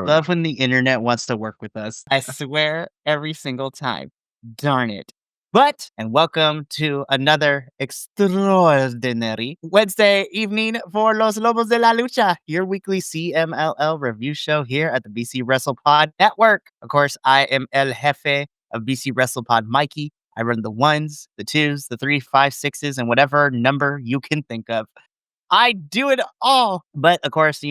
love when the internet wants to work with us. I swear every single time. Darn it. And welcome to another extraordinary Wednesday evening for Los Lobos de la Lucha, your weekly CMLL review show here at the BC Wrestle Pod Network. Of course, I am El Jefe of BC Wrestle Pod, Mikey. I run the ones, the twos, the 3, 5, 6s, and whatever number you can think of. I do it all. But of course,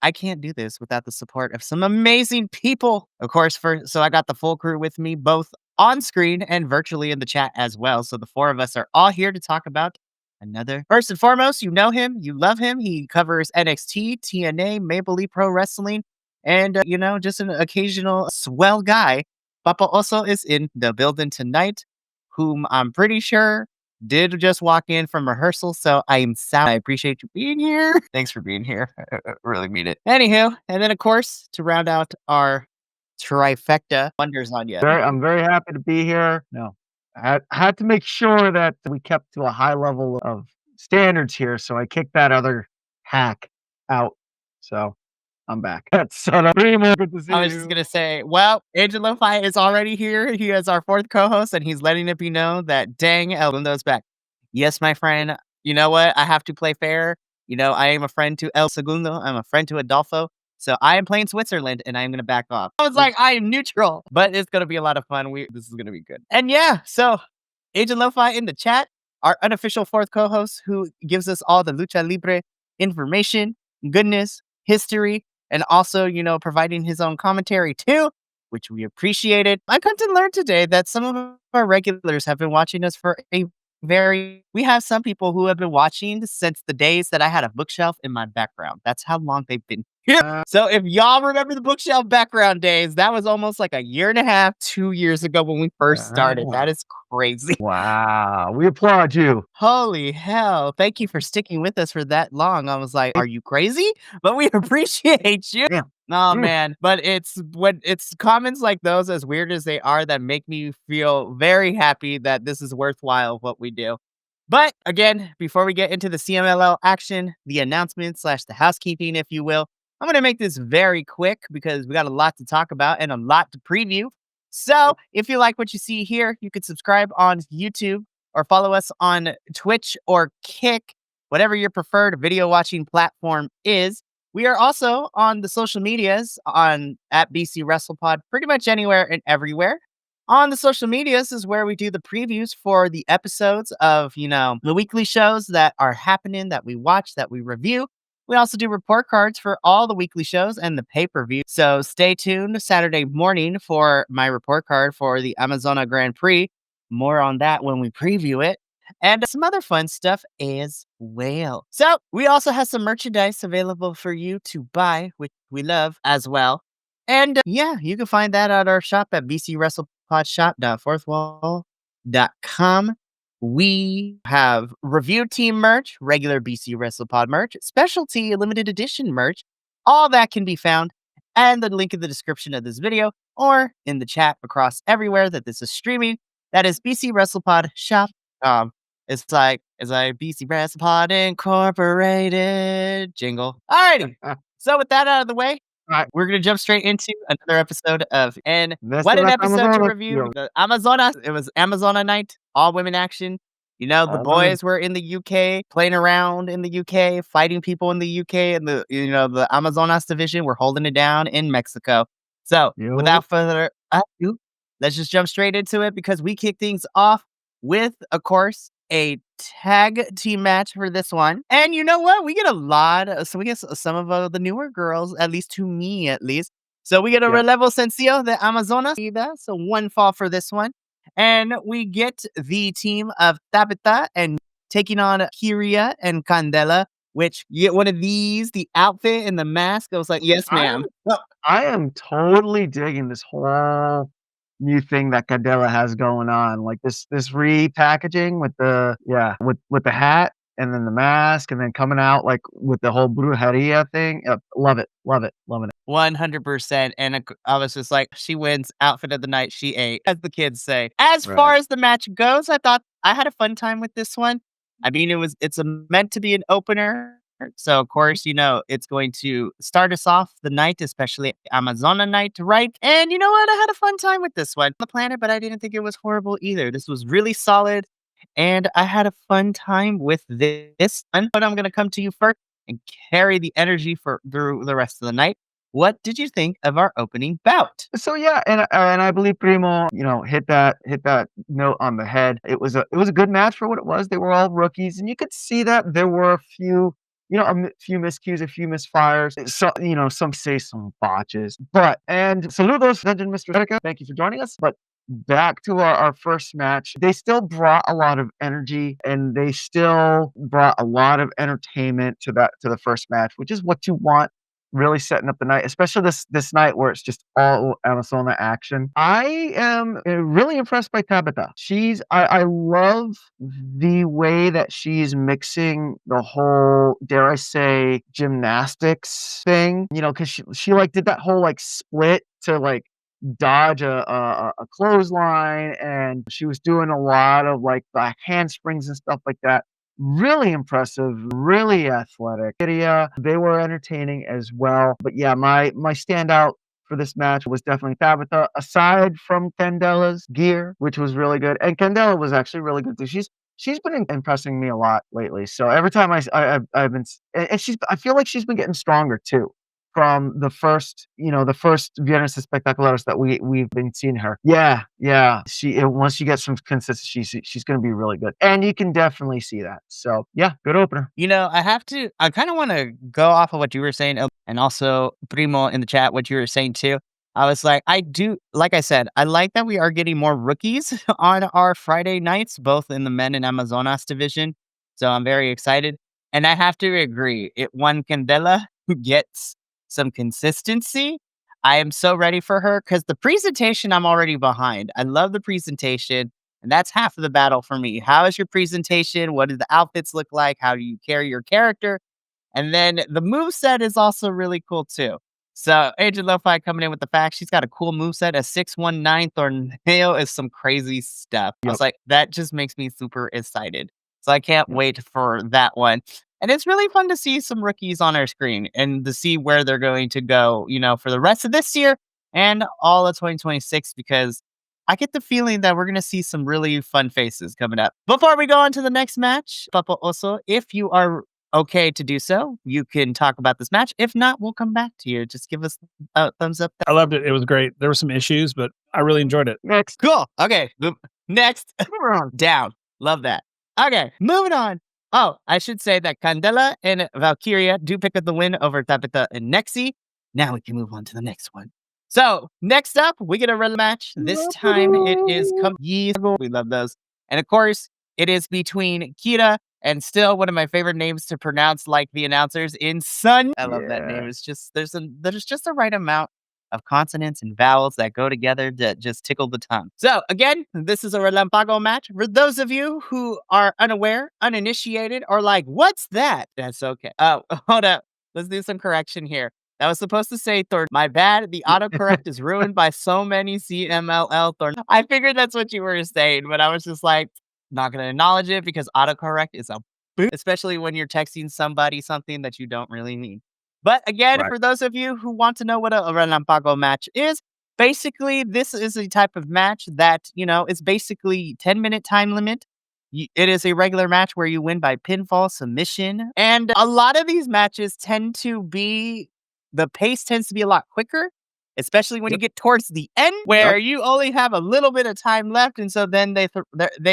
I can't do this without the support of some amazing people. Of course, so I got the full crew with me, both on screen and virtually in the chat as well. So the four of us are all here to talk about another. First and foremost, you know him, you love him. He covers NXT, TNA, Maple Leaf Pro Wrestling, and, just an occasional swell guy. Papa also is in the building tonight, whom I'm pretty sure did just walk in from rehearsal, so I appreciate you being here. Thanks for being here. I really mean it. Anywho, and then of course, to round out our trifecta, wonders on you. I'm very happy to be here. No, I had to make sure that we kept to a high level of standards here, so I kicked that other hack out. So I'm back. That's son of Primo. Good to see you. I was just gonna say, well, Agent Lo-Fi is already here. He is our fourth co-host, and he's letting it be known that dang El Mundo's back. Yes, my friend. You know what? I have to play fair. I am a friend to El Segundo. I'm a friend to Adolfo. So I am playing Switzerland, and I am gonna back off. I was like, I am neutral, but it's gonna be a lot of fun. This is gonna be good. And yeah, so Agent Lo-Fi in the chat, our unofficial fourth co-host, who gives us all the Lucha Libre information, goodness, history, and also, providing his own commentary too, which we appreciated. I come to learn today that some of our regulars have been watching us for we have some people who have been watching since the days that I had a bookshelf in my background. That's how long they've been here. So if y'all remember the bookshelf background days, that was almost like a year and a half, 2 years ago when we first started. That is crazy. Wow. We applaud you. Holy hell. Thank you for sticking with us for that long. I was like, are you crazy? But we appreciate you. Yeah. Oh, man. But it's comments like those, as weird as they are, that make me feel very happy that this is worthwhile what we do. But again, before we get into the CMLL action, the announcement / the housekeeping, if you will, I'm going to make this very quick because we got a lot to talk about and a lot to preview. So if you like what you see here, you could subscribe on YouTube or follow us on Twitch or Kick, whatever your preferred video watching platform is. We are also on the social medias at BC WrestlePod, pretty much anywhere and everywhere. On the social medias is where we do the previews for the episodes of, the weekly shows that are happening, that we watch, that we review. We also do report cards for all the weekly shows and the pay-per-view. So stay tuned Saturday morning for my report card for the Amazona Grand Prix. More on that when we preview it. And some other fun stuff as well. So we also have some merchandise available for you to buy, which we love as well. And you can find that at our shop at bcwrestlepodshop.fourthwall.com. We have review team merch, regular BC WrestlePod merch, specialty limited edition merch. All that can be found and the link in the description of this video or in the chat across everywhere that this is streaming. That is BC WrestlePod shop. It's like BC WrestlePod Incorporated jingle. Alrighty. So with that out of the way, we're going to jump straight into another episode of what an episode to review. The Amazonas. It was Amazona night, all women action. The boys were in the UK, playing around in the UK, fighting people in the UK, and the Amazonas division were holding it down in Mexico. So without further ado, let's just jump straight into it because we kick things off with, of course, a tag team match for this one. And you know what? We get we get some of the newer girls, at least to me, at least. So we get a Relevo Sencillo, the Amazonas. So one fall for this one. And we get the team of Tabitha and taking on Kyria and Candela, which you get one of these, the outfit and the mask. I was like, yes, ma'am. I am totally digging this whole new thing that Candela has going on, like this repackaging with the with the hat and then the mask and then coming out like with the whole brujeria thing. Love it, loving it. 100%. And I was just like, she wins outfit of the night. She ate, as the kids say. As far as the match goes, I thought I had a fun time with this one. I mean, it's meant to be an opener. So, of course, it's going to start us off the night, especially Amazona night, right? And you know what? I had a fun time with this one. The planet, but I didn't think it was horrible either. This was really solid. And I had a fun time with this one. But I'm going to come to you first and carry the energy for through the rest of the night. What did you think of our opening bout? So yeah, and I believe Primo, hit that note on the head. It was a good match for what it was. They were all rookies, and you could see that there were a few, few miscues, a few misfires. So some say some botches, and saludos, Dungeon Mr. Erica. Thank you for joining us. But back to our first match, they still brought a lot of energy, and they still brought a lot of entertainment to the first match, which is what you want really setting up the night, especially this night where it's just all Amazona action. I am really impressed by Tabitha. I love the way that she's mixing the whole, dare I say, gymnastics thing. Because she like did that whole like split to like dodge a clothesline, and she was doing a lot of like the handsprings and stuff like that. Really impressive, really athletic. They were entertaining as well. But yeah, my standout for this match was definitely Tabitha, aside from Candela's gear, which was really good. And Candela was actually really good too. She's been impressing me a lot lately. So every time I've been, and I feel like she's been getting stronger too from the first Viernes Espectaculares that we've been seeing her. Yeah, yeah. Once she gets some consistency, she's going to be really good, and you can definitely see that. So yeah, good opener. I kind of want to go off of what you were saying, and also Primo in the chat, what you were saying too. I was like, like I said, I like that we are getting more rookies on our Friday nights, both in the men and Amazonas division. So I'm very excited. And I have to agree, one Candela who gets some consistency. I am so ready for her because the presentation I'm already behind. I love the presentation, and that's half of the battle for me. How is your presentation? What do the outfits look like? How do you carry your character? And then the move set is also really cool too. So Agent Lo-Fi coming in with the fact she's got a cool move set. A 619 tornado is some crazy stuff. I Yep. was like, that just makes me super excited. So I can't Yep. wait for that one. And it's really fun to see some rookies on our screen and to see where they're going to go, for the rest of this year and all of 2026, because I get the feeling that we're going to see some really fun faces coming up. Before we go on to the next match, Papa Oso, if you are okay to do so, you can talk about this match. If not, we'll come back to you. Just give us a thumbs up. I loved it. It was great. There were some issues, but I really enjoyed it. Next, Cool. Okay. Next. we're on. Down. Love that. Okay. Moving on. Oh, I should say that Candela and Valkyria do pick up the win over Tabitha and Nexi. Now we can move on to the next one. So, next up, we get a rematch. This time it is we love those. And of course, it is between Kira and still one of my favorite names to pronounce, like the announcers, in Sun. I love that name. Yeah. It's just there's just the right amount of consonants and vowels that go together that just tickle the tongue. So again, this is a Relampago match. For those of you who are unaware, uninitiated, or like, what's that? That's okay. Oh, hold up. Let's do some correction here. That was supposed to say Thor. My bad. The autocorrect is ruined by so many CMLL Thor. I figured that's what you were saying, but I was just like, not going to acknowledge it because autocorrect is a boot, especially when you're texting somebody something that you don't really mean. But again, Right. for those of you who want to know what a Relampago match is, basically, this is a type of match that, is basically 10-minute time limit. It is a regular match where you win by pinfall submission. And a lot of these matches the pace tends to be a lot quicker, especially when you Yep. get towards the end where Yep. you only have a little bit of time left. And so then they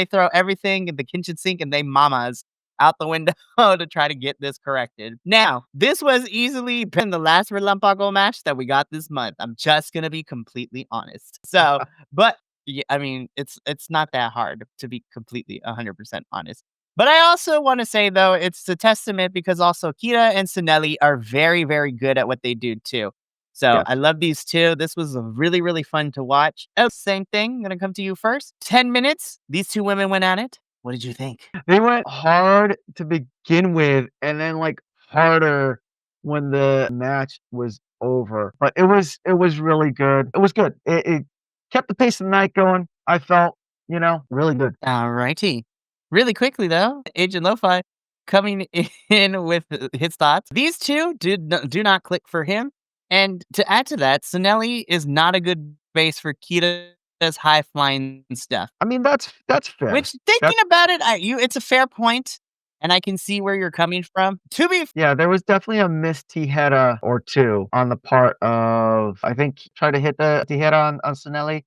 throw everything in the kitchen sink and they mamas out the window to try to get this corrected. Now, this was easily been the last Relampago match that we got this month. I'm just gonna be completely honest. So, but yeah, I mean, it's not that hard to be completely 100% honest. But I also want to say though, it's a testament because also Kira and Sinelli are very, very good at what they do too. So Yes. I love these two. This was really, really fun to watch. Oh, same thing. I'm gonna come to you first. 10 minutes. These two women went at it. What did you think? They went hard to begin with, and then like harder when the match was over. But it was really good. It was good. It kept the pace of the night going. I felt, really good. All righty. Really quickly though, Agent Lo-Fi. coming in with his thoughts. These two do not click for him. And to add to that, Sinelli is not a good base for Kita's high flying stuff. I mean, that's fair. Which, thinking about it, it's a fair point, and I can see where you're coming from. To be Yeah, there was definitely a missed Tijera or two on the part of, I think, tried to hit the Tijera on Sinelli,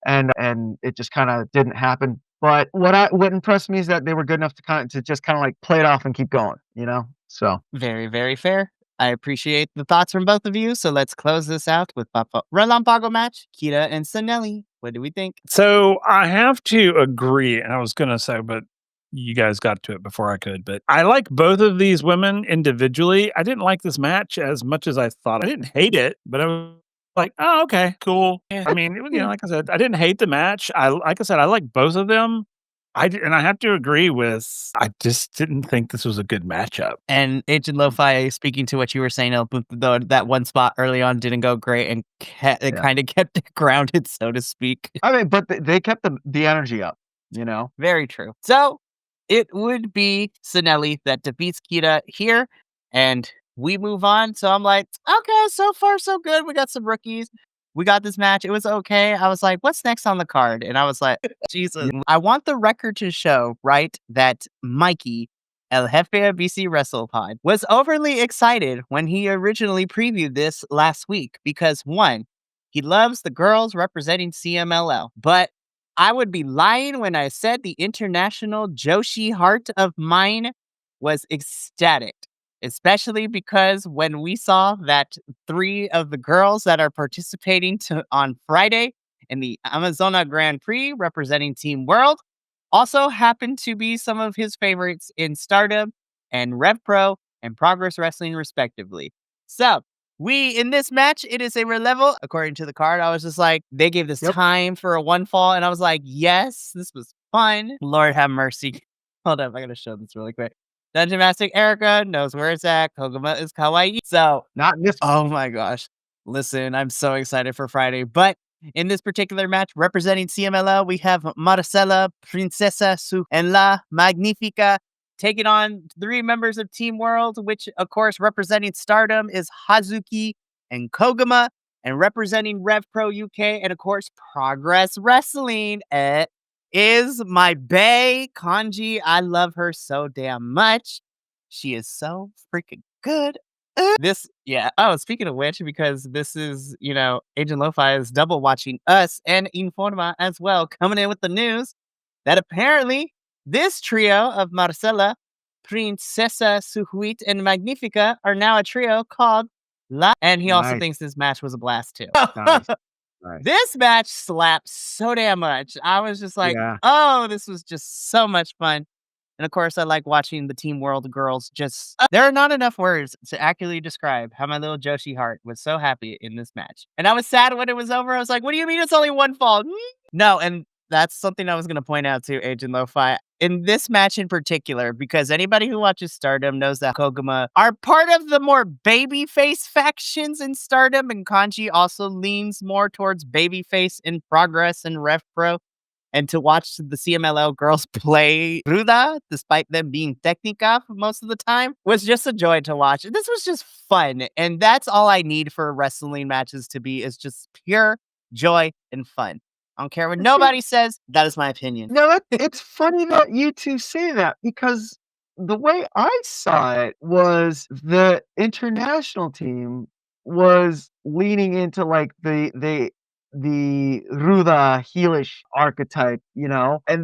and it just kind of didn't happen. But what impressed me is that they were good enough to just kind of like play it off and keep going, you know? So very, very fair. I appreciate the thoughts from both of you. So let's close this out with Relampago match, Kita and Sinelli. What do we think? So I have to agree. And I was going to say, but you guys got to it before I could. But I like both of these women individually. I didn't like this match as much as I thought. I didn't hate it, but I was like, oh, okay, cool. I mean, like I said, I didn't hate the match. Like I said, I like both of them. And I have to agree with, I just didn't think this was a good matchup. And Agent Lo-Fi, speaking to what you were saying, though that one spot early on didn't go great and it kind of kept it grounded, so to speak. I mean, but they kept the energy up, you know? Very true. So it would be Sinelli that defeats Kita here, and we move on. So I'm like, okay, so far so good. We got some rookies. We got this match. It was okay. I was like, what's next on the card? And I was like, Jesus. I want the record to show, right, that Mikey, El Jefe of BC WrestlePod, was overly excited when he originally previewed this last week because, one, he loves the girls representing CMLL. But I would be lying when I said the international Joshi heart of mine was ecstatic. Especially because when we saw that 3 of the girls that are participating on Friday in the Amazona Grand Prix representing Team World also happened to be some of his favorites in Stardom and Rev Pro and Progress Wrestling, respectively. So, in this match, it is a relevo. According to the card, I was just like, they gave this time for a one fall, and I was like, yes, this was fun. Lord have mercy. Hold up, I gotta show this really quick. Dungeon Master Erica knows where it's at. Koguma is kawaii. So, Not in this. oh my gosh. Listen, I'm so excited for Friday. But in this particular match, representing CMLL, we have Marcela, Princesa Su, and La Magnifica taking on 3 members of Team World, which, of course, representing Stardom is Hazuki and Koguma, and representing Rev Pro UK, and of course, Progress Wrestling is my bae, Kanji. I love her so damn much. She is so freaking good. Oh, speaking of which, because this is, Agent Lo-Fi is double watching us and Informa as well, coming in with the news that apparently this trio of Marcela, Princesa Suhuit, and Magnifica are now a trio called La. And he also thinks this match was a blast too. Nice. This match slaps so damn much. I was just like, oh, this was just so much fun. And of course, I like watching the Team World girls there are not enough words to accurately describe how my little Joshi heart was so happy in this match. And I was sad when it was over. I was like, what do you mean it's only one fall? No, and that's something I was going to point out to Agent Lo-Fi. In this match in particular, because anybody who watches Stardom knows that Koguma are part of the more babyface factions in Stardom, and Kanji also leans more towards babyface in Progress and Rev Pro. And to watch the CMLL girls play Ruda, despite them being Technica most of the time, was just a joy to watch. This was just fun. And that's all I need for wrestling matches to be, is just pure joy and fun. I don't care what nobody says. That is my opinion. No, it's funny that you two say that, because the way I saw it was the international team was leaning into like the Ruda heelish archetype, and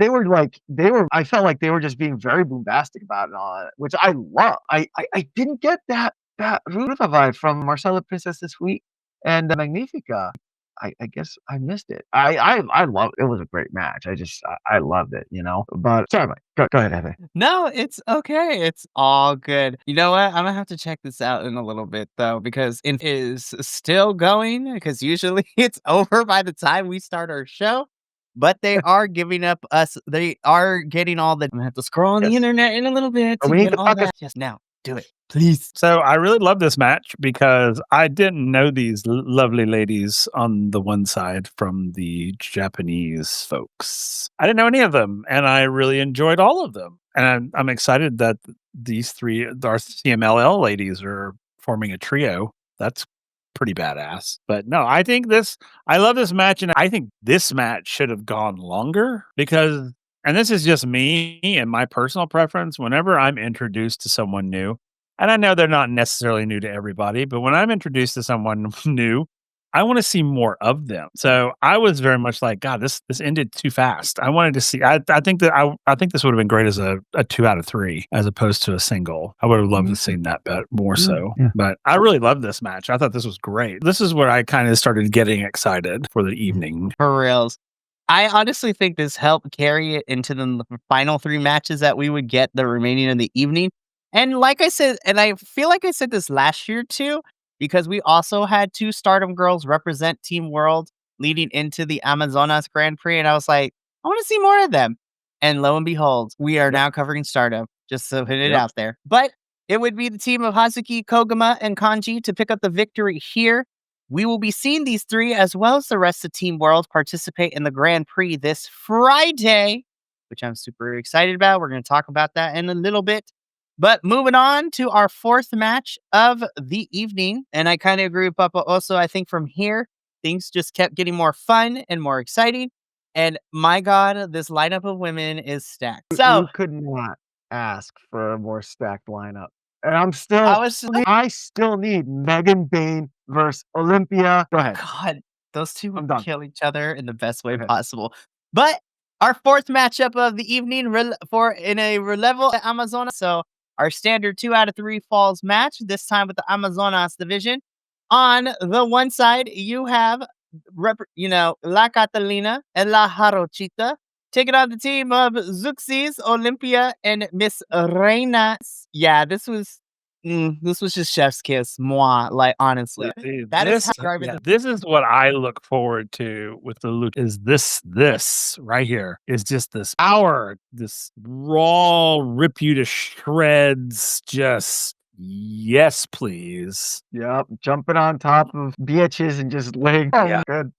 I felt like they were just being very bombastic about it and all that, which I love. I didn't get that Ruda vibe from Marcela Princesa Sweet and Magnifica. I guess I missed it. I love it. It was a great match. I loved it, But sorry, Mike. Go ahead, Heather. No, it's okay. It's all good. You know what? I'm gonna have to check this out in a little bit though, because it is still going. Because usually it's over by the time we start our show. But they are giving up us. They are getting all the. I'm gonna have to scroll on the internet in a little bit to get all that. Yes, now do it, please. So I really love this match because I didn't know these lovely ladies on the one side from the Japanese folks. I didn't know any of them, and I really enjoyed all of them. And I'm excited that these three, our CMLL ladies, are forming a trio. That's pretty badass. But no, I love this match, and I think this match should have gone longer because, and this is just me and my personal preference, whenever I'm introduced to someone new, and I know they're not necessarily new to everybody, but when I'm introduced to someone new, I want to see more of them. So I was very much like, God, this ended too fast. I wanted to see. I think this would have been great as a 2 out of 3 as opposed to a single. I would have loved to see that bet more so. Yeah. But I really loved this match. I thought this was great. This is where I kind of started getting excited for the evening. For reals. I honestly think this helped carry it into the final 3 matches that we would get the remaining of the evening. And like I said, and I feel like I said this last year too, because we also had 2 Stardom girls represent Team World leading into the Amazonas Grand Prix. And I was like, I want to see more of them. And lo and behold, we are now covering Stardom, just to put it out there. But it would be the team of Hazuki, Koguma, and Kanji to pick up the victory here. We will be seeing these 3 as well as the rest of Team World participate in the Grand Prix this Friday, which I'm super excited about. We're going to talk about that in a little bit. But moving on to our 4th match of the evening. And I kind of agree with Papa also. I think from here, things just kept getting more fun and more exciting. And my God, this lineup of women is stacked. So You could not ask for a more stacked lineup. And I still need Megan Bain versus Olympia. Go ahead. God, those 2 I'm would done. kill each other in the best way Okay. possible. But our 4th matchup of the evening in a level at Amazonas. So our standard 2 out of 3 falls match, this time with the Amazonas division. On the one side, you have, La Catalina and La Jarochita taking on the team of Zuxis, Olympia, and Miss Reina. Yeah, this was just chef's kiss, moi. Like honestly, Dude, that is this is what I look forward to with the Lucha. Is this right here is just this power, this raw, rip you to shreds. Just yes, please. Yep. Jumping on top of bitches and just laying. Oh, Yeah. good.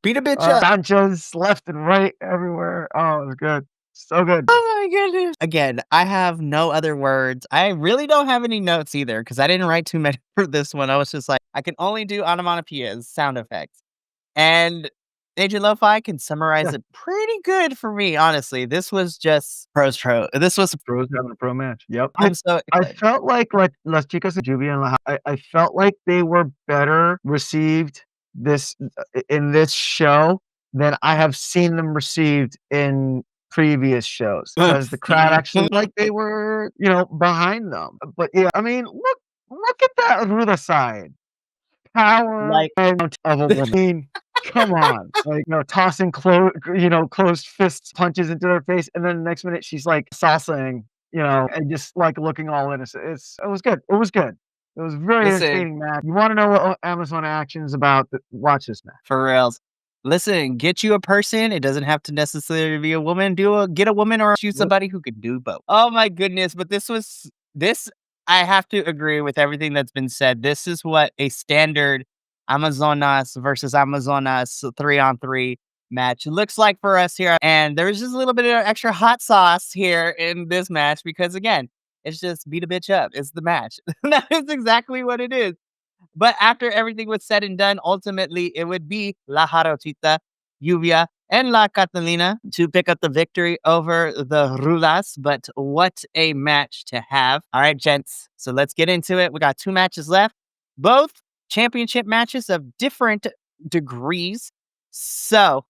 beat a bitch up. Sanchez left and right everywhere. Oh, it was good. So good. Oh my goodness. Again, I have no other words. I really don't have any notes either because I didn't write too many for this one. I was just like, I can only do onomatopoeias, sound effects. And Agent Lo-Fi can summarize it pretty good for me, honestly. This was just pros. This was Pros having a pro match. Yep. I'm so I excited. felt like Las Chicas de Lluvia and I felt like they were better received in this show than I have seen them received in previous shows because the crowd actually like they were, behind them. But yeah, I mean, look at that Ruda side. Power Like of a woman. I mean, come on. Like, tossing closed fists, punches into their face, and then the next minute she's like salsaing, and just like looking all innocent. It was good. It was good. It was a very Listen. entertaining match. You want to know what Amazon Action's about? Watch this match. for reals. Listen, get you a person. It doesn't have to necessarily be a woman. Get a woman or shoot somebody who can do both. Oh my goodness. But this. I have to agree with everything that's been said. This is what a standard Amazonas versus Amazonas 3-on-3 match looks like for us here. And there's just a little bit of extra hot sauce here in this match because again, it's just beat a bitch up. It's the match. That is exactly what it is. But after everything was said and done, ultimately it would be La Jarochita, Lluvia, and La Catalina to pick up the victory over the Rulas. But what a match to have. All right, gents. So let's get into it. We got 2 matches left, both championship matches of different degrees. So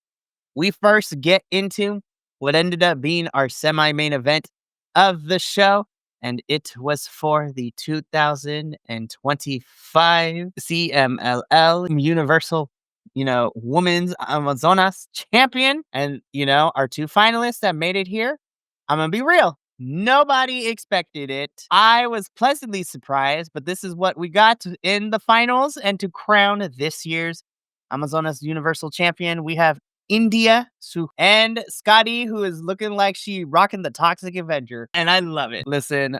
we first get into what ended up being our semi-main event of the show. And it was for the 2025 CMLL Universal, Women's Amazonas Champion. And, our 2 finalists that made it here. I'm going to be real. Nobody expected it. I was pleasantly surprised, but this is what we got in the finals. And to crown this year's Amazonas Universal Champion, we have India and Scotty, who is looking like she rocking the Toxic Avenger, and I love it. Listen,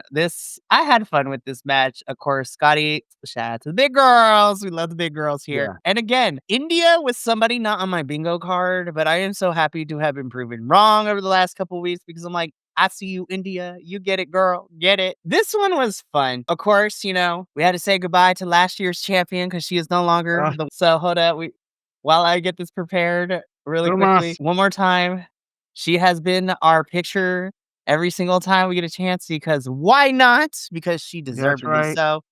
I had fun with this match. Of course, Scotty, shout out to the big girls. We love the big girls here. Yeah. And again, India was somebody not on my bingo card, but I am so happy to have been proven wrong over the last couple of weeks because I'm like, I see you, India. You get it, girl. Get it. This one was fun. Of course, we had to say goodbye to last year's champion because she is no longer Uh, so hold up. While I get this prepared really quickly, Dumas. one more time. She has been our picture every single time we get a chance because why not? Because she That's deservedly right. so.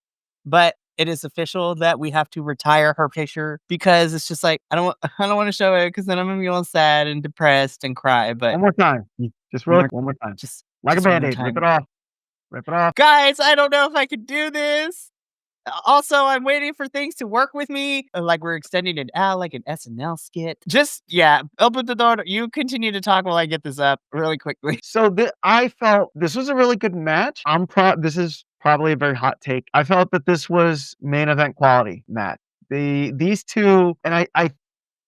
But it is official that we have to retire her picture because it's just like I don't want to show it because then I'm gonna be all sad and depressed and cry. But One more time. Just one really more, one more time. just Like a just one more Band-Aid. Rip time, it off. Rip it off. guys. I don't know if I could do this. Also, I'm waiting for things to work with me. Like we're extending it out like an SNL skit. Just yeah, open the door. You continue to talk while I get this up really quickly. So I felt this was a really good match. This is probably a very hot take. I felt that this was main event quality match. These two, and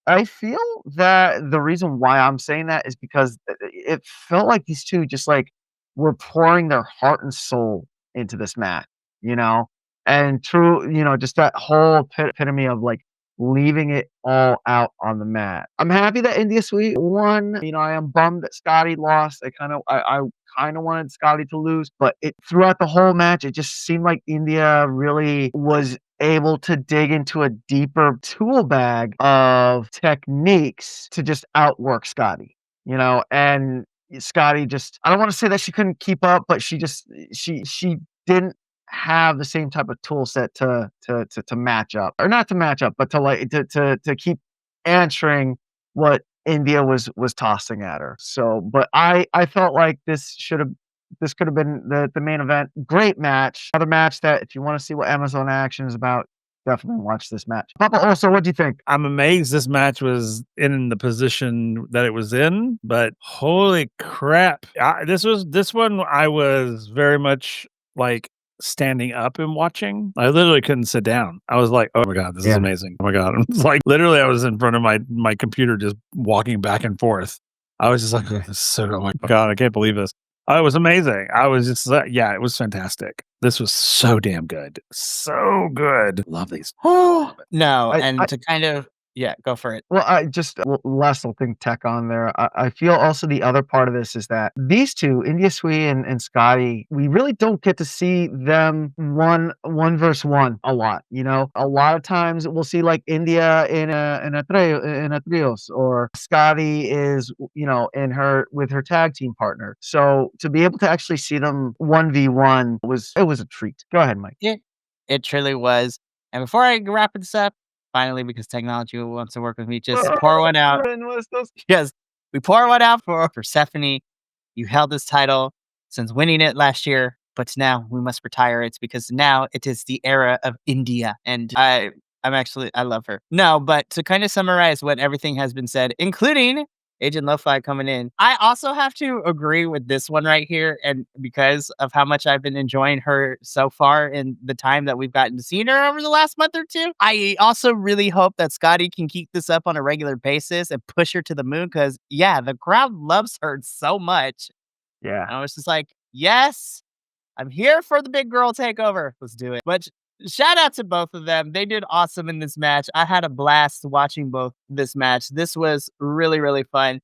I feel that the reason why I'm saying that is because it felt like these two just like were pouring their heart and soul into this match, you know, and true, just that whole epitome of like leaving it all out on the mat. I'm happy that India Sweet won. I am bummed that Scotty lost. I kind of wanted Scotty to lose, but throughout the whole match, it just seemed like India really was able to dig into a deeper tool bag of techniques to just outwork Scotty, and Scotty just, I don't want to say that she couldn't keep up, but she didn't have the same type of tool set to match up, or not to match up, but to like to keep answering what India was tossing at her. So, but I felt like this could have been the main event. Great match. Another match that if you want to see what Amazon Action is about, definitely watch this match. Papa, also, what do you think? I'm amazed this match was in the position that it was in, but holy crap. This one I was very much like standing up and watching. I literally couldn't sit down. I was like, oh my God, this is Yeah. amazing. Oh my God. It's like literally I was in front of my computer just walking back and forth. I was just like, oh, this is so, oh my God, I can't believe this. Oh, it was amazing. I was just, yeah, it was fantastic. This was so damn good. So good. Love these. No, I and to kind of yeah, go for it. Well, I just last little thing tech on there. I feel also the other part of this is that these two, India Sui and Scotty, we really don't get to see them one versus one a lot. A lot of times we'll see like India in a trios, or Scotty is with her tag team partner. So to be able to actually see them 1v1 was a treat. Go ahead, Mike. It truly was. And before I wrap this up, finally, because technology wants to work with me, just pour one out. Yes, we pour one out for Persephone. You held this title since winning it last year, but now we must retire it because now it is the era of India. And I love her. No, but to kind of summarize what everything has been said, including Agent Lo-Fi coming in, I also have to agree with this one right here. And because of how much I've been enjoying her so far in the time that we've gotten to see her over the last month or two, I also really hope that Scotty can keep this up on a regular basis and push her to the moon because, yeah, the crowd loves her so much. Yeah. And I was just like, yes, I'm here for the big girl takeover. Let's do it. But shout out to both of them. They did awesome in this match. I had a blast watching both this match. This was really, really fun.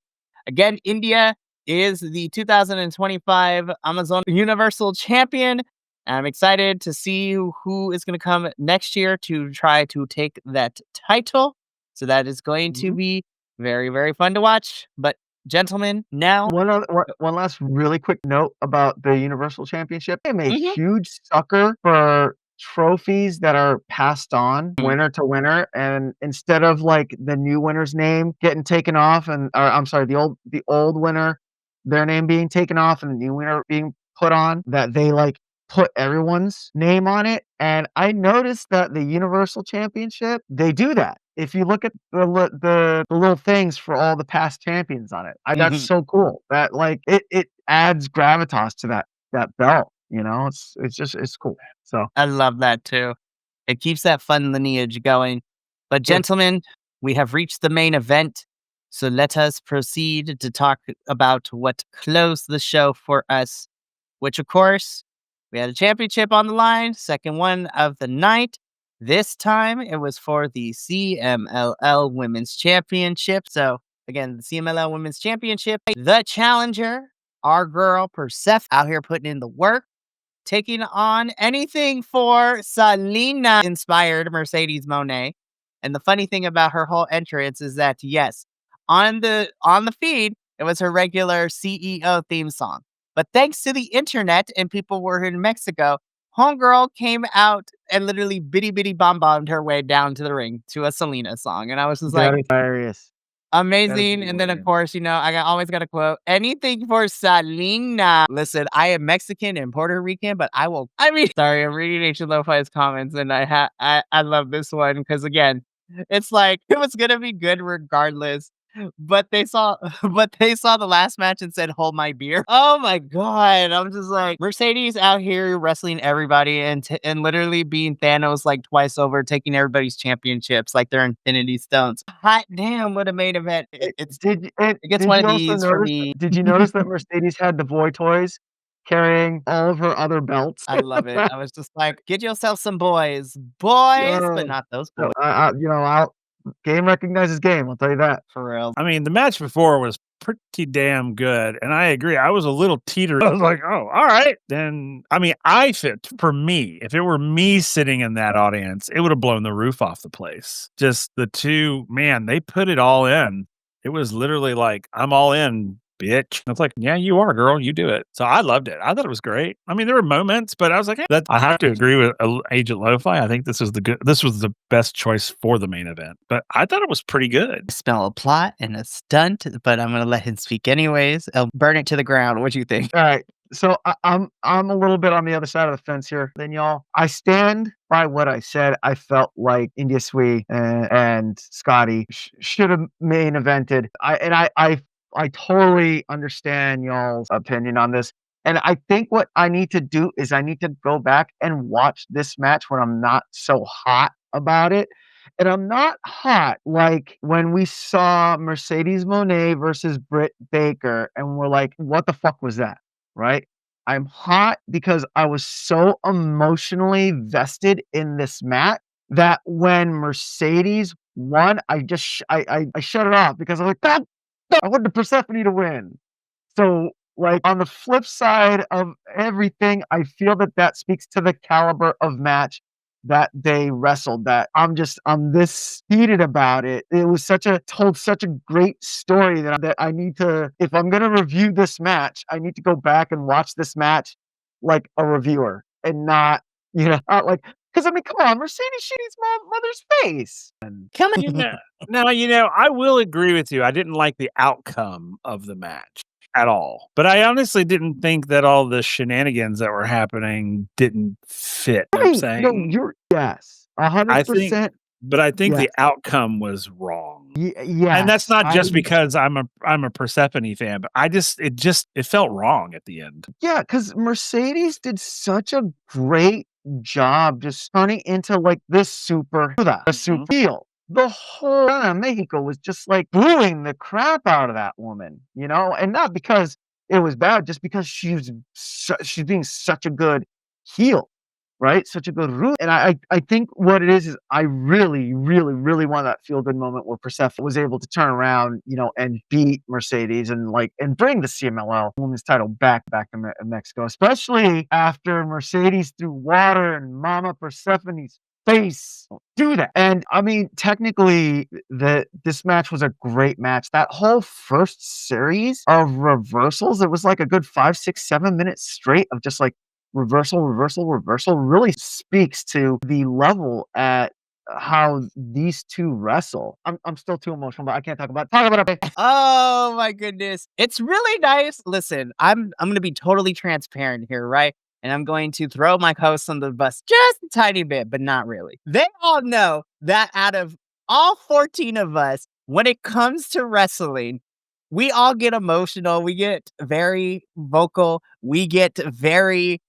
Again, India is the 2025 Amazon Universal Champion. I'm excited to see who is going to come next year to try to take that title. So that is going to be very, very fun to watch. But gentlemen, now One last really quick note about the Universal Championship. I'm a Mhm. huge sucker for trophies that are passed on winner to winner, and instead of like the new winner's name getting taken off, or I'm sorry, the old winner, their name being taken off and the new winner being put on, that they like put everyone's name on it. And I noticed that the Universal Championship, they do that. If you look at the little things for all the past champions on it, that's Mhm. so cool. That like it adds gravitas to that belt. It's cool. So I love that too. It keeps that fun lineage going. But yeah. gentlemen, we have reached the main event. So let us proceed to talk about what closed the show for us, which of course, we had a championship on the line, second one of the night. This time it was for the CMLL Women's Championship. So again, the CMLL Women's Championship, the challenger our girl Persephone out here putting in the work, taking on anything for Selena inspired Mercedes Monet. And the funny thing about her whole entrance is that yes, on the feed, it was her regular CEO theme song. But thanks to the internet and people were in Mexico, Homegirl came out and literally bitty bitty bomb bombed her way down to the ring to a Selena song. And I was just That like, is hilarious. That is amazing. And then, of hilarious. course, always got to quote anything for Selena. Listen, I am Mexican and Puerto Rican, but sorry, I'm reading Ancient Lo-Fi's comments and I love this one because, again, it's like it was going to be good regardless. But they saw, but they saw the last match and said, "Hold my beer." Oh my god! I'm just like Mercedes out here wrestling everybody and literally being Thanos like twice over, taking everybody's championships like they're Infinity Stones. Hot damn! What a main event! It gets Did one you of also these for notice me. did you notice that Mercedes had the boy toys carrying all of her other belts? I love it. I was just like, get yourself some boys, but Yo, not those so boys I'll game recognizes game, I'll tell you that. for real. I mean, the match before was pretty damn good, and I agree. I was a little teeter. I was like, "Oh, all right." Then, I mean, I fit for me. If it were me sitting in that audience, it would have blown the roof off the place. Just the two, man, they put it all in. It was literally like, "I'm all in, bitch." It's like, "Yeah, you are, girl. You do it." So I loved it. I thought it was great. I mean, there were moments, but I was like, that I have to agree with Agent Lo-Fi. I think this was the best choice for the main event. But I thought it was pretty good. Smell a plot and a stunt, but I'm gonna let him speak anyways. I'll burn it to the ground. What do you think? All right. So I'm a little bit on the other side of the fence here than y'all. I stand by what I said. I felt like India Sui and Scotty should have main evented. I totally understand y'all's opinion on this. And I think what I need to do is I need to go back and watch this match when I'm not so hot about it. And I'm not hot like when we saw Mercedes Monet versus Britt Baker, and we're like, what the fuck was that? Right? I'm hot because I was so emotionally vested in this match that when Mercedes won, I shut it off because I was like, God, I wanted Persephone to win. So, like, on the flip side of everything, I feel that that speaks to the caliber of match that they wrestled, that I'm this heated about it. It was told such a great story that I need to, if I'm gonna review this match, I need to go back and watch this match like a reviewer and not, not like, because I mean, come on, Mercedes Shitty's mother's face. And Come You know, now, I will agree with you. I didn't like the outcome of the match at all. But I honestly didn't think that all the shenanigans that were happening didn't fit. You know what I'm right, no, saying? you're yes, I think 100%. but I think Yes, the outcome was wrong. And that's yes, not just because I'm a Persephone fan, but it felt wrong at the end. yeah, because Mercedes did such a great job just turning into like this a Mhm. super heel. The whole Arena Mexico was just like booing the crap out of that woman, and not because it was bad, just because she's being such a good heel, right? Such a good root. And I think what it is I really, really, really want that feel good moment where Persephone was able to turn around, and beat Mercedes and bring the CMLL women's title back to Mexico, especially after Mercedes threw water in Mama Persephone's face. Don't do that. And I mean, technically, this match was a great match. That whole first series of reversals, it was like a good 5, 6, 7 minutes straight of just like reversal, reversal, reversal, really speaks to the level at how these two wrestle. I'm still too emotional, but I can't talk about it. Oh my goodness. It's really nice. Listen, I'm going to be totally transparent here, right? And I'm going to throw my hosts on the bus just a tiny bit, but not really. They all know that out of all 14 of us, when it comes to wrestling, we all get emotional. We get very vocal. We get very,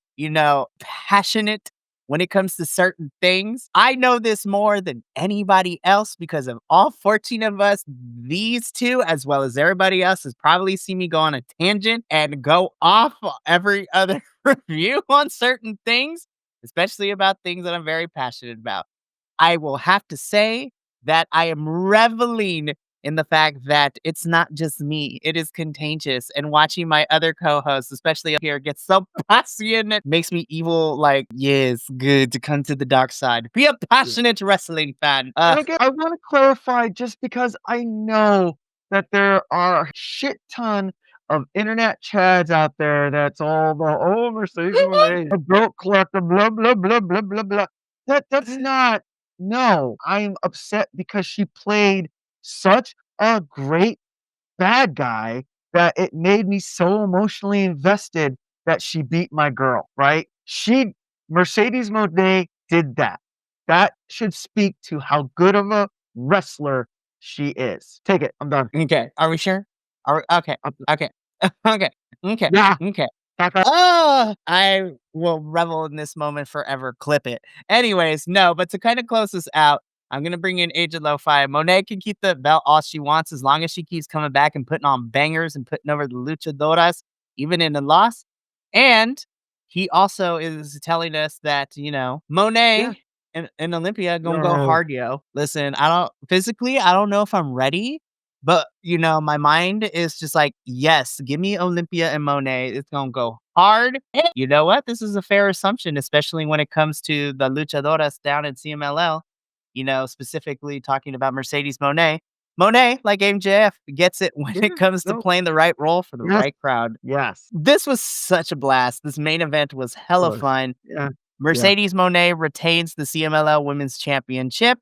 passionate when it comes to certain things. I know this more than anybody else because of all 14 of us. These two, as well as everybody else, has probably seen me go on a tangent and go off every other review on certain things, especially about things that I'm very passionate about. I will have to say that I am reveling in the fact that it's not just me, it is contagious. And watching my other co-hosts, especially up here, get so passionate makes me evil. Like, yes, good to come to the dark side. Be a passionate wrestling fan. And again, I want to clarify just because I know that there are a shit ton of internet chads out there that's all the Mercedes Moné, a goat collector, blah blah blah blah blah blah. That's not. No, I'm upset because she played such a great bad guy that it made me so emotionally invested that she beat my girl, right? Mercedes Moné did that. That should speak to how good of a wrestler she is. Take it. I'm done. Okay. Are we sure? Okay. I'm Okay. Okay. Okay. Yeah. Okay. Back up. Oh, I will revel in this moment forever. Clip it. Anyways, no, but to kind of close this out, I'm gonna bring in Agent Lo-Fi. Monet can keep the belt all she wants as long as she keeps coming back and putting on bangers and putting over the luchadoras, even in the loss. And he also is telling us that, Monet Yeah. and Olympia gonna go No. hard, yo. Listen, I don't know if I'm ready, but, my mind is just like, yes, give me Olympia and Monet. It's going to go hard. And you know what? This is a fair assumption, especially when it comes to the luchadoras down in CMLL, specifically talking about Mercedes Monet. Monet, like MJF, gets it when Yeah. it comes to No. playing the right role for the Yes. right crowd. Yes. This was such a blast. This main event was hella Was. fun. Yeah. Mercedes Monet retains the CMLL Women's Championship.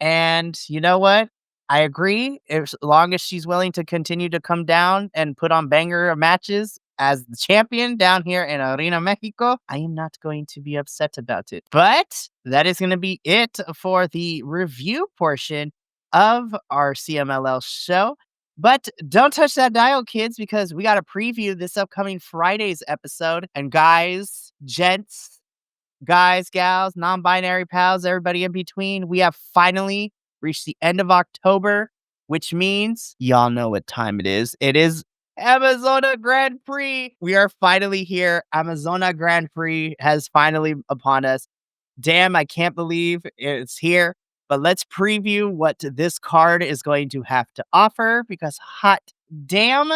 And you know what? I agree. As long as she's willing to continue to come down and put on banger matches as the champion down here in Arena Mexico, I am not going to be upset about it. But that is going to be it for the review portion of our CMLL show. But don't touch that dial, kids, because we got to preview this upcoming Friday's episode. And guys, gents, guys, gals, non-binary pals, everybody in between, we have finally reached the end of October, which means y'all know what time it is. It is Amazona Grand Prix. We are finally here. Amazona Grand Prix has finally upon us. Damn, I can't believe it's here. But let's preview what this card is going to have to offer because hot damn,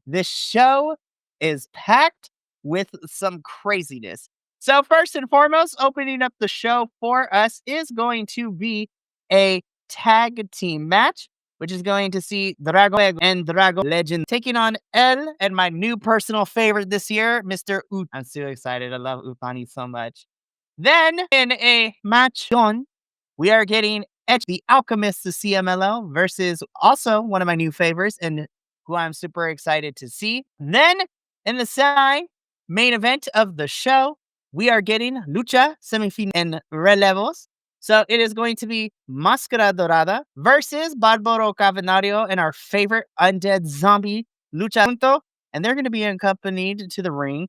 this show is packed with some craziness. So first and foremost, opening up the show for us is going to be a tag team match, which is going to see Drago and Drago Legend taking on El and my new personal favorite this year, Mr. Ut. I'm so excited. I love Utani so much. Then in a match on, we are getting Edge, the Alchemist of CMLL versus also one of my new favorites and who I'm super excited to see. Then in the main event of the show, we are getting Lucha, Semifinal, and Relevos. So it is going to be Máscara Dorada versus Barbaro Cavernario and our favorite undead zombie, Lucha Junto. And they're going to be accompanied to the ring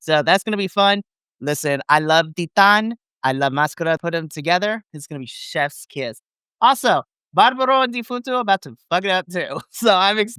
so that's going to be fun. Listen, I love Titan. I love Máscara. Put them together. It's going to be chef's kiss. Also, Barbaro and Difunto about to fuck it up too. So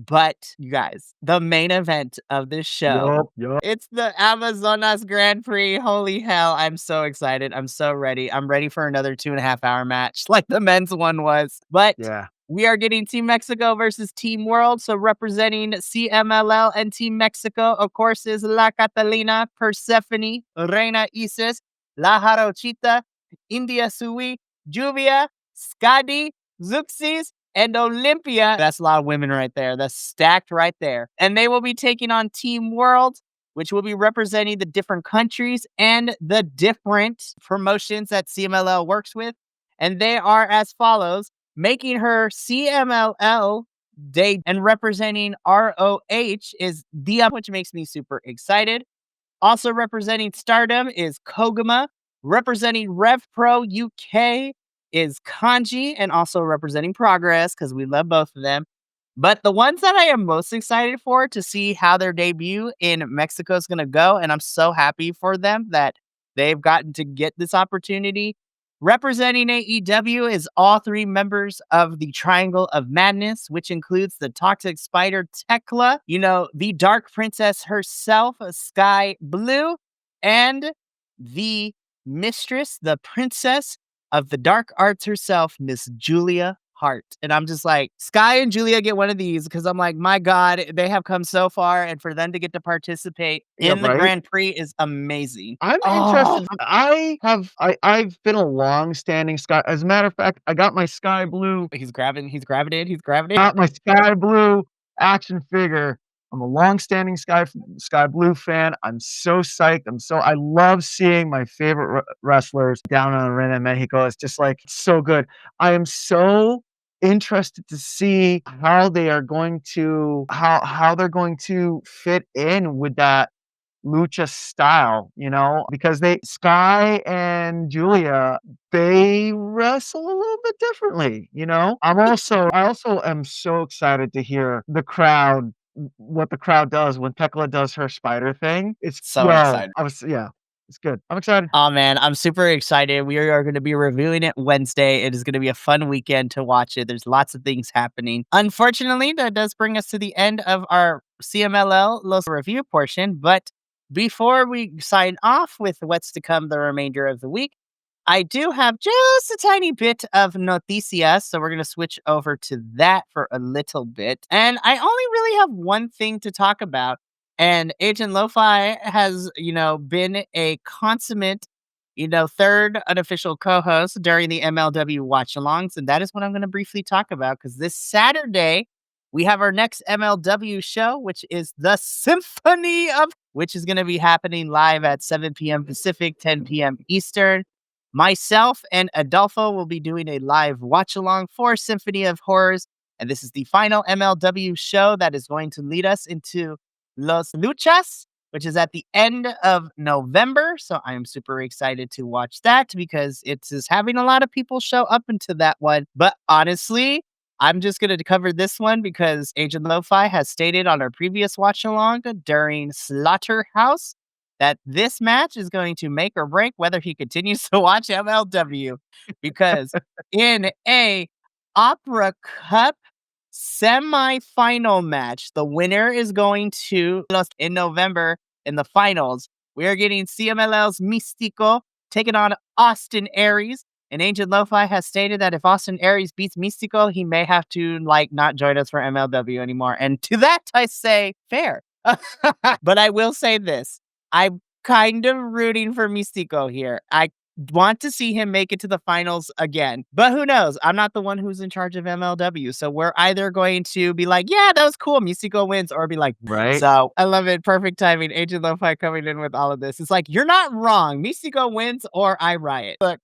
but you guys, the main event of this show, Yup. it's the Amazonas Grand Prix. Holy hell. I'm so excited. I'm so ready. I'm ready for another 2.5 hour match like the men's one was. But Yeah. we are getting Team Mexico versus Team World. So representing CMLL and Team Mexico, of course, is La Catalina, Persephone, Reina Isis, La Jarochita, India Sui, Juvia, Skadi, Zuxis, and Olympia. That's a lot of women right there. That's stacked right there. And they will be taking on Team World, which will be representing the different countries and the different promotions that CMLL works with. And they are as follows, making her CMLL debut and representing ROH is Dia, which makes me super excited. Also representing Stardom is Koguma. Representing Rev Pro UK is Kanji, and also representing Progress because we love both of them. But the ones that I am most excited for to see how their debut in Mexico is going to go, and I'm so happy for them that they've gotten to get this opportunity. Representing AEW is all 3 members of the Triangle of Madness, which includes the Toxic Spider Tekla, the Dark Princess herself, Sky Blue, and the Mistress, the Princess of the Dark Arts herself, Miss Julia heart. And I'm just like, Sky and Julia get one of these because I'm like, my God, they have come so far. And for them to get to participate Yeah, in the right? Grand Prix is amazing. I'm Oh, interested. I've been a long-standing Sky. As a matter of fact, I got my Sky Blue he's grabbing it. got my Sky Blue action figure. I'm a long-standing Sky Blue fan. I'm so psyched. I love seeing my favorite wrestlers down on Arena Mexico. It's just like so good. I am so interested to see how they are going to how they're going to fit in with that Lucha style, because Sky and Julia, they wrestle a little bit differently. I also am so excited to hear what the crowd does when Tekla does her spider thing. So excited. Yeah, it's good. I'm excited. Oh man, I'm super excited. We are going to be reviewing it Wednesday. It is going to be a fun weekend to watch it. There's lots of things happening. Unfortunately, that does bring us to the end of our CMLL Los review portion. But before we sign off with what's to come the remainder of the week, I do have just a tiny bit of noticias, so we're going to switch over to that for a little bit. And I only really have one thing to talk about. And Agent Lo-Fi has, been a consummate, third unofficial co-host during the MLW watch-alongs. And that is what I'm going to briefly talk about, because this Saturday, we have our next MLW show, which is the Symphony of, which is going to be happening live at 7 p.m. Pacific, 10 p.m. Eastern. Myself and Adolfo will be doing a live watch-along for Symphony of Horrors. And this is the final MLW show that is going to lead us into Los Luchas, which is at the end of November. So I am super excited to watch that because it is having a lot of people show up into that one. But honestly, I'm just going to cover this one because Agent Lo-Fi has stated on our previous watch along during Slaughterhouse that this match is going to make or break whether he continues to watch MLW, because in a Opera Cup semi-final match, the winner is going to in November in the finals. We are getting CMLL's Místico taking on Austin Aries. And Agent Lo-Fi has stated that if Austin Aries beats Místico, he may have to not join us for MLW anymore. And to that I say, fair. But I will say this. I'm kind of rooting for Místico here. I want to see him make it to the finals again. But who knows? I'm not the one who's in charge of MLW. So we're either going to be like, yeah, that was cool, Místico wins, or be like, Right. So I love it. Perfect timing. Agent Lo-Fi coming in with all of this. It's like, you're not wrong. Místico wins or I riot. Look,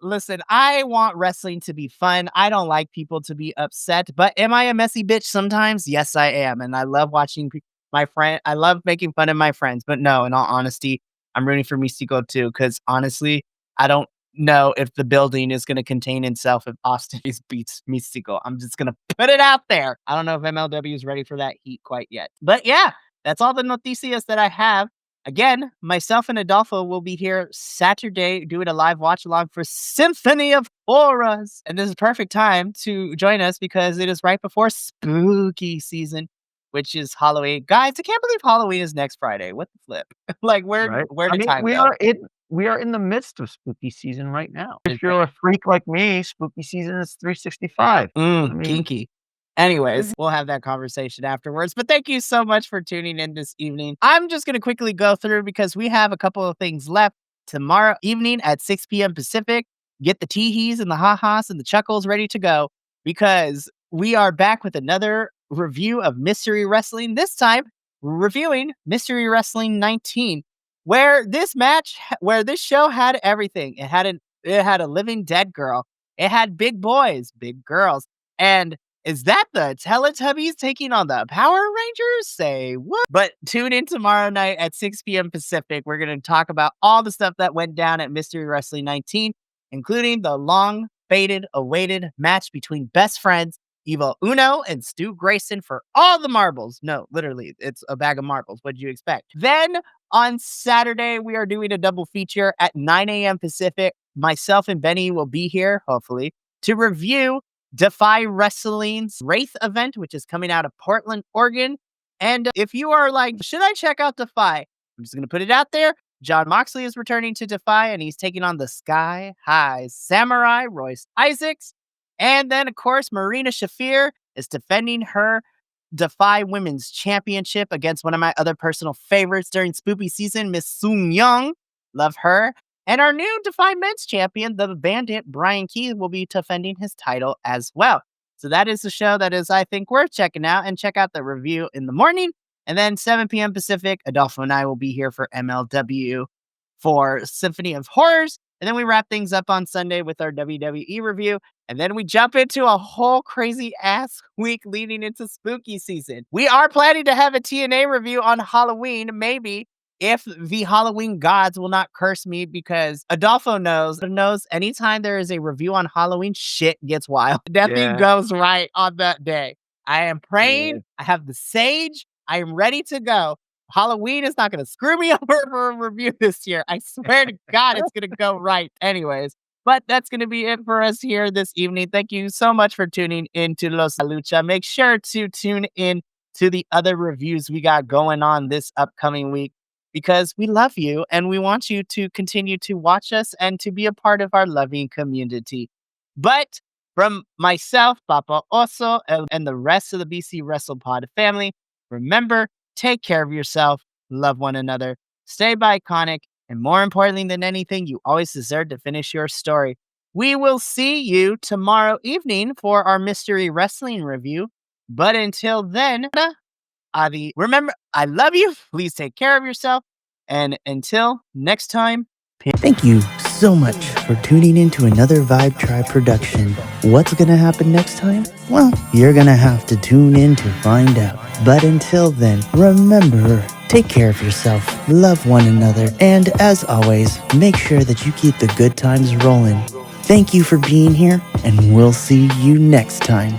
listen, I want wrestling to be fun. I don't like people to be upset. But am I a messy bitch sometimes? Yes, I am. And I love watching I love making fun of my friends. But no, in all honesty, I'm rooting for Místico too. Because honestly, I don't know if the building is going to contain itself if Austin beats Místico. I'm just going to put it out there. I don't know if MLW is ready for that heat quite yet. But yeah, that's all the noticias that I have. Again, myself and Adolfo will be here Saturday doing a live watch along for Symphony of Horrors. And this is perfect time to join us because it is right before spooky season, which is Halloween. Guys, I can't believe Halloween is next Friday. What the flip? Where did time go? We are in the midst of spooky season right now. If you're a freak like me, spooky season is 365. Kinky. Anyways, we'll have that conversation afterwards. But thank you so much for tuning in this evening. I'm just going to quickly go through because we have a couple of things left. Tomorrow evening at 6 p.m. Pacific, get the teehees and the ha-has and the chuckles ready to go because we are back with another review of Mystery Wrestling. This time, we're reviewing Mystery Wrestling 19. Where this show had everything. It had a living dead girl. It had big boys, big girls. And is that the Teletubbies taking on the Power Rangers? Say what? But tune in tomorrow night at 6 p.m. Pacific. We're going to talk about all the stuff that went down at Mystery Wrestling 19, including the awaited match between best friends Evil Uno and Stu Grayson for all the marbles. No, literally, it's a bag of marbles. What did you expect? Then on Saturday, we are doing a double feature at 9 a.m. Pacific. Myself and Benny will be here, hopefully, to review Defy Wrestling's Wraith event, which is coming out of Portland, Oregon. And if you are like, should I check out Defy? I'm just going to put it out there. John Moxley is returning to Defy, and he's taking on the Sky High Samurai, Royce Isaacs. And then, of course, Marina Shafir is defending her Defy Women's Championship against one of my other personal favorites during Spoopy season, Miss Soon Young. Love her. And our new Defy Men's Champion, the Bandit, Brian Keith, will be defending his title as well. So that is the show that is, I think, worth checking out. And check out the review in the morning. And then 7 p.m. Pacific, Adolfo and I will be here for MLW for Symphony of Horrors. And then we wrap things up on Sunday with our WWE review. And then we jump into a whole crazy ass week leading into spooky season. We are planning to have a TNA review on Halloween, maybe, if the Halloween gods will not curse me, because Adolfo knows anytime there is a review on Halloween, shit gets wild. Nothing goes right on that day. I am praying. Yeah. I have the sage. I am ready to go. Halloween is not going to screw me over for a review this year. I swear to God, it's going to go right anyways. But that's going to be it for us here this evening. Thank you so much for tuning into Los Lucha. Make sure to tune in to the other reviews we got going on this upcoming week, because we love you and we want you to continue to watch us and to be a part of our loving community. But from myself, Papa Oso, and the rest of the BC Wrestle Pod family, remember, take care of yourself, love one another, stay iconic, and more importantly than anything, you always deserve to finish your story. We will see you tomorrow evening for our mystery wrestling review. But until then, Adi, remember, I love you. Please take care of yourself. And until next time, thank you so much for tuning in to another Vibe Tribe production. What's going to happen next time? Well, you're going to have to tune in to find out. But until then, remember, take care of yourself, love one another, and as always, make sure that you keep the good times rolling. Thank you for being here, and we'll see you next time.